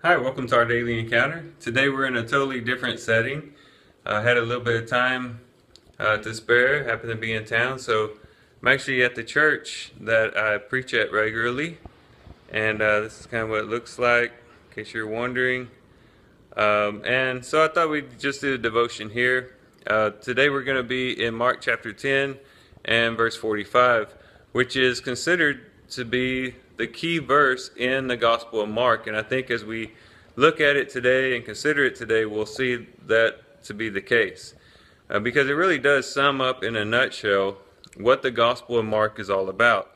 Hi, welcome to our daily encounter. Today we're in a totally different setting. I had a little bit of time to spare, happened to be in town, so I'm actually at the church that I preach at regularly, and this is kind of what it looks like, in case you're wondering. And so I thought we'd just do a devotion here. Today we're going to be in Mark chapter 10 and verse 45, which is considered to be the key verse in the Gospel of Mark. And I think as we look at it today and consider it today, we'll see that to be the case. Because it really does sum up in a nutshell what the Gospel of Mark is all about.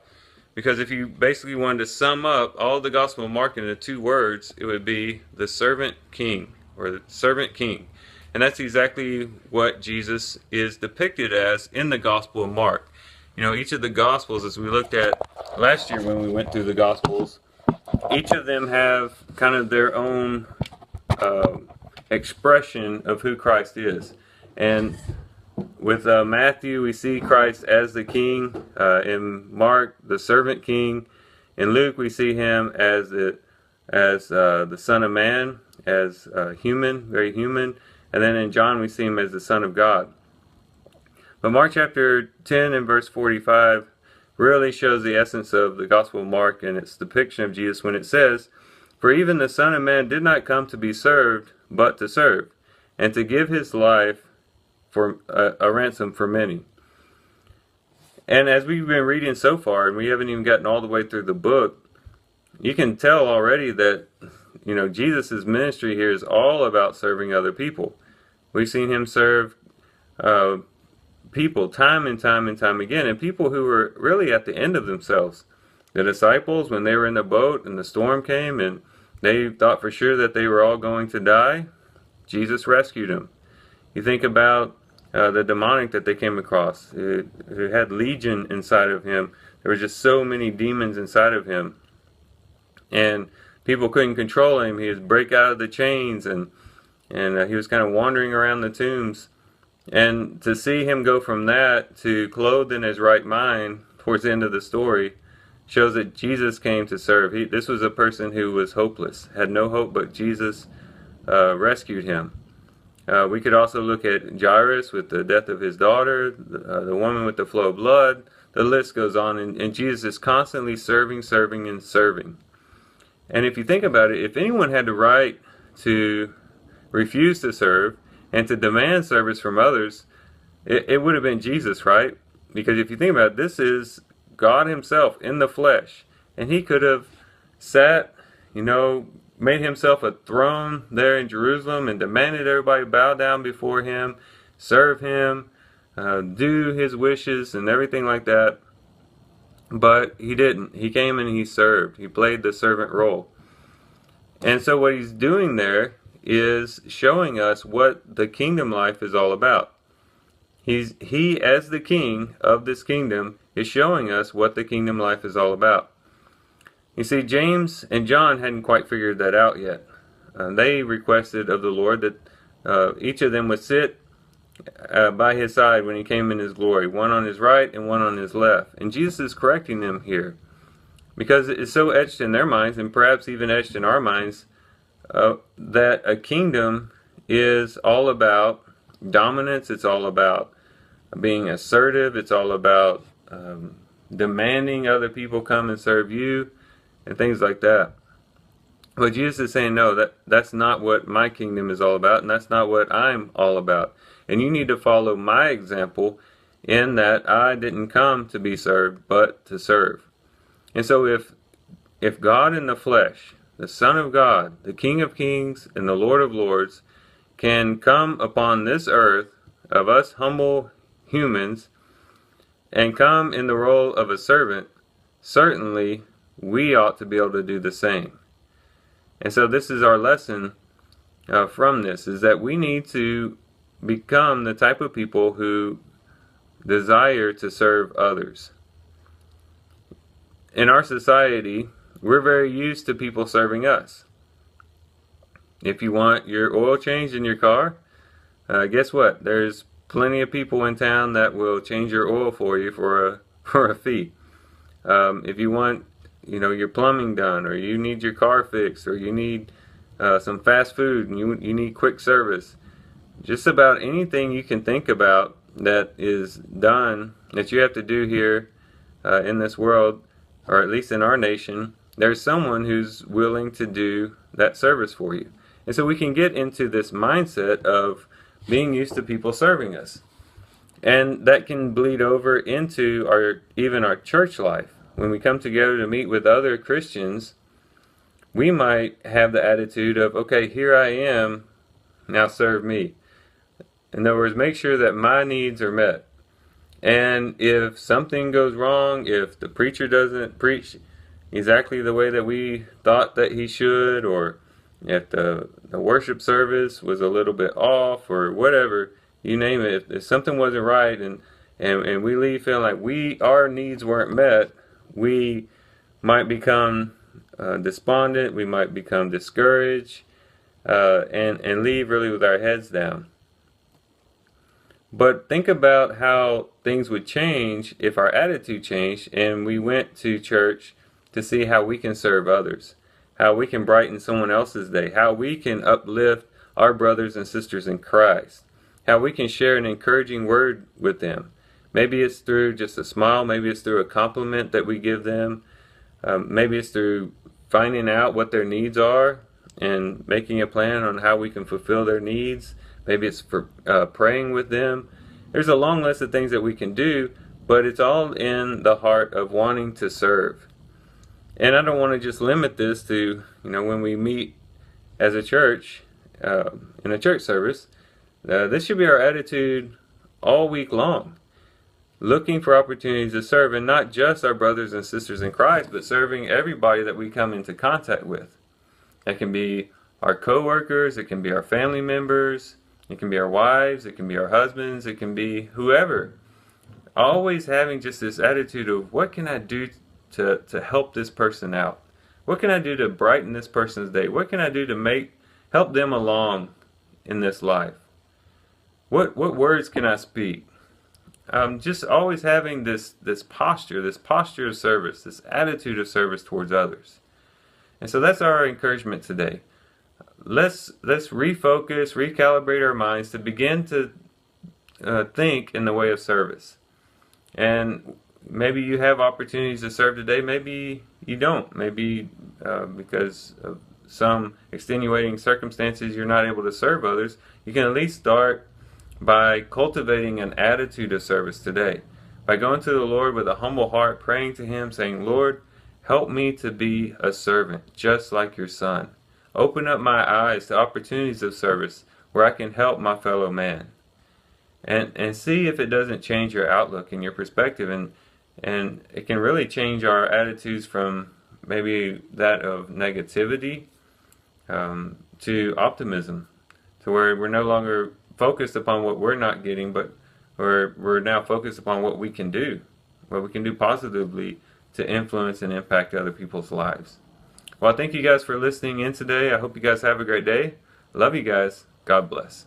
Because if you basically wanted to sum up all the Gospel of Mark into two words, it would be the servant king, or the servant king. And that's exactly what Jesus is depicted as in the Gospel of Mark. You know, each of the Gospels, as we looked at last year when we went through the Gospels, each of them have kind of their own expression of who Christ is. And with Matthew, we see Christ as the king. In Mark, the servant king. In Luke, we see him as the Son of Man, as human, very human. And then in John, we see him as the Son of God. But Mark chapter 10 and verse 45 really shows the essence of the Gospel of Mark and its depiction of Jesus when it says, "For even the Son of Man did not come to be served, but to serve, and to give his life for a ransom for many." And as we've been reading so far, and we haven't even gotten all the way through the book, you can tell already that, you know, Jesus' ministry here is all about serving other people. We've seen him serve people time and time and time again, and people who were really at the end of themselves. The disciples, when they were in the boat and the storm came and they thought for sure that they were all going to die, Jesus rescued them. You think about the demonic that they came across, who had legion inside of him. There were just so many demons inside of him. And people couldn't control him. He would break out of the chains, and he was kind of wandering around the tombs. And to see him go from that to clothed in his right mind towards the end of the story shows that Jesus came to serve. This was a person who was hopeless, had no hope, but Jesus rescued him. We could also look at Jairus with the death of his daughter, the woman with the flow of blood. The list goes on, and Jesus is constantly serving, serving, and serving. And if you think about it, if anyone had the right to refuse to serve and to demand service from others, it would have been Jesus, right? Because if you think about it, this is God himself in the flesh. And he could have sat, made himself a throne there in Jerusalem and demanded everybody bow down before him, serve him, do his wishes and everything like that. But he didn't. He came and he served. He played the servant role. And so what he's doing there is showing us what the kingdom life is all about. He, as the king of this kingdom, is showing us what the kingdom life is all about. You see, James and John hadn't quite figured that out yet. They requested of the Lord that each of them would sit by his side when he came in his glory, one on his right and one on his left. And Jesus is correcting them here because it's so etched in their minds, and perhaps even etched in our minds, that a kingdom is all about dominance. It's all about being assertive. It's all about demanding other people come and serve you and things like that. But Jesus is saying, no, that's not what my kingdom is all about, and that's not what I'm all about. And you need to follow my example in that I didn't come to be served, but to serve. And so if God in the flesh, the Son of God, the King of Kings and the Lord of Lords, can come upon this earth of us humble humans and come in the role of a servant, certainly we ought to be able to do the same. And so this is our lesson from this, is that we need to become the type of people who desire to serve others. In our society, we're very used to people serving us. If you want your oil changed in your car, guess what? There's plenty of people in town that will change your oil for you for a fee. If you want, your plumbing done, or you need your car fixed, or you need some fast food and you need quick service. Just about anything you can think about that is done, that you have to do here in this world, or at least in our nation, there's someone who's willing to do that service for you. And so we can get into this mindset of being used to people serving us. And that can bleed over into even our church life. When we come together to meet with other Christians, we might have the attitude of, okay, here I am, now serve me. In other words, make sure that my needs are met. And if something goes wrong, if the preacher doesn't preach exactly the way that we thought that he should, or if the worship service was a little bit off, or whatever, you name it, if something wasn't right and we leave feeling like our needs weren't met, we might become despondent, we might become discouraged, and leave really with our heads down. But think about how things would change if our attitude changed and we went to church to see how we can serve others, how we can brighten someone else's day, how we can uplift our brothers and sisters in Christ, how we can share an encouraging word with them. Maybe it's through just a smile, maybe it's through a compliment that we give them, maybe it's through finding out what their needs are and making a plan on how we can fulfill their needs. Maybe it's for praying with them. There's a long list of things that we can do, but it's all in the heart of wanting to serve. And I don't want to just limit this to, when we meet as a church, in a church service. This should be our attitude all week long. Looking for opportunities to serve, and not just our brothers and sisters in Christ, but serving everybody that we come into contact with. That can be our co-workers, it can be our family members, it can be our wives, it can be our husbands, it can be whoever. Always having just this attitude of, what can I do to help this person out? What can I do to brighten this person's day? What can I do to help them along in this life? What words can I speak? Just always having this posture of service, this attitude of service towards others. And so that's our encouragement today. Let's refocus, recalibrate our minds to begin to think in the way of service. And maybe you have opportunities to serve today, maybe you don't. Maybe because of some extenuating circumstances you're not able to serve others. You can at least start by cultivating an attitude of service today. By going to the Lord with a humble heart, praying to Him, saying, Lord, help me to be a servant, just like your Son. Open up my eyes to opportunities of service where I can help my fellow man. And see if it doesn't change your outlook and your perspective. And it can really change our attitudes from maybe that of negativity to optimism, to where we're no longer focused upon what we're not getting, but we're now focused upon what we can do positively to influence and impact other people's lives. Well, thank you guys for listening in today. I hope you guys have a great day. Love you guys. God bless.